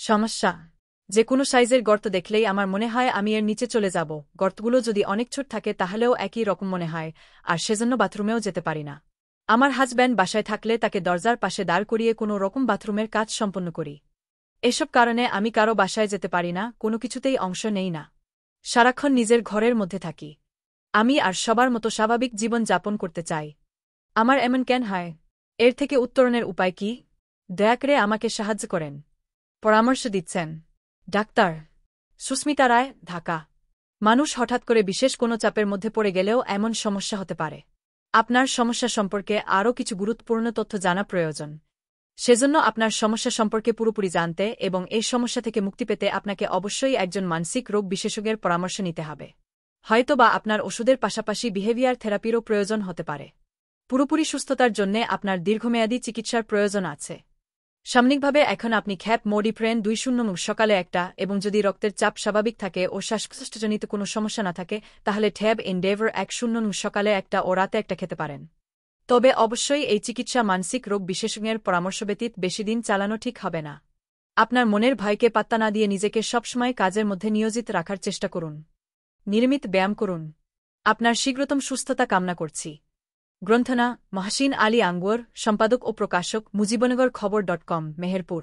সমস্যা। যে কোনো সাইজের গর্ত দেখলেই আমার মনে হয় আমি এর নিচে চলে যাব। গর্তগুলো যদি অনেক ছোট থাকে তাহলেও একই রকম মনে হয়, আর সেজন্য বাথরুমেও যেতে পারি না। আমার হাজব্যান্ড বাসায় থাকলে তাকে দরজার পাশে দাঁড় করিয়ে কোনো রকম বাথরুমের কাজ সম্পন্ন করি। এসব কারণে আমি কারো বাসায় যেতে পারি না, কোনো কিছুতেই অংশ নেই না। সারাক্ষণ নিজের ঘরের মধ্যে থাকি। আমি আর সবার মতো স্বাভাবিক জীবন যাপন করতে চাই। আমার এমন কেন হয়? এর থেকে উত্তরণের উপায় কি? দয়া করে আমাকে সাহায্য করেন। পরামর্শ দিচ্ছেন ডাক্তার সুস্মিতা রায়, ঢাকা। মানুষ হঠাৎ করে বিশেষ কোনো চাপের মধ্যে পড়ে গেলেও এমন সমস্যা হতে পারে। আপনার সমস্যা সম্পর্কে আরও কিছু গুরুত্বপূর্ণ তথ্য জানা প্রয়োজন। সেজন্য আপনার সমস্যা সম্পর্কে পুরোপুরি জানতে এবং এই সমস্যা থেকে মুক্তি পেতে আপনাকে অবশ্যই একজন মানসিক রোগ বিশেষজ্ঞের পরামর্শ নিতে হবে। হয়তোবা আপনার ওষুধের পাশাপাশি বিহেভিয়ার থেরাপিরও প্রয়োজন হতে পারে। পুরোপুরি সুস্থতার জন্যে আপনার দীর্ঘমেয়াদী চিকিৎসার প্রয়োজন আছে। সাময়িকভাবে এখন আপনি খ্যাপ মোডিপ্রেন 2-0 সকালে একটা, এবং যদি রক্তের চাপ স্বাভাবিক থাকে ও শ্বাসকষ্টজনিত কোনো সমস্যা না থাকে তাহলে ট্যাব এন্ডেভার 1-0 সকালে একটা ও রাতে একটা খেতে পারেন। তবে অবশ্যই এই চিকিৎসা মানসিক রোগ বিশেষজ্ঞের পরামর্শ ব্যতীত বেশিদিন চালানো ঠিক হবে না। আপনার মনের ভয়কে পাত্তা না দিয়ে নিজেকে সবসময় কাজের মধ্যে নিয়োজিত রাখার চেষ্টা করুন। নিয়মিত ব্যায়াম করুন। আপনার শীঘ্রতম সুস্থতা কামনা করছি। গ্রন্থনা মহসিন আলী আঙ্গুর, সম্পাদক ও প্রকাশক, মুজিবনগর খবর.com, মেহেরপুর।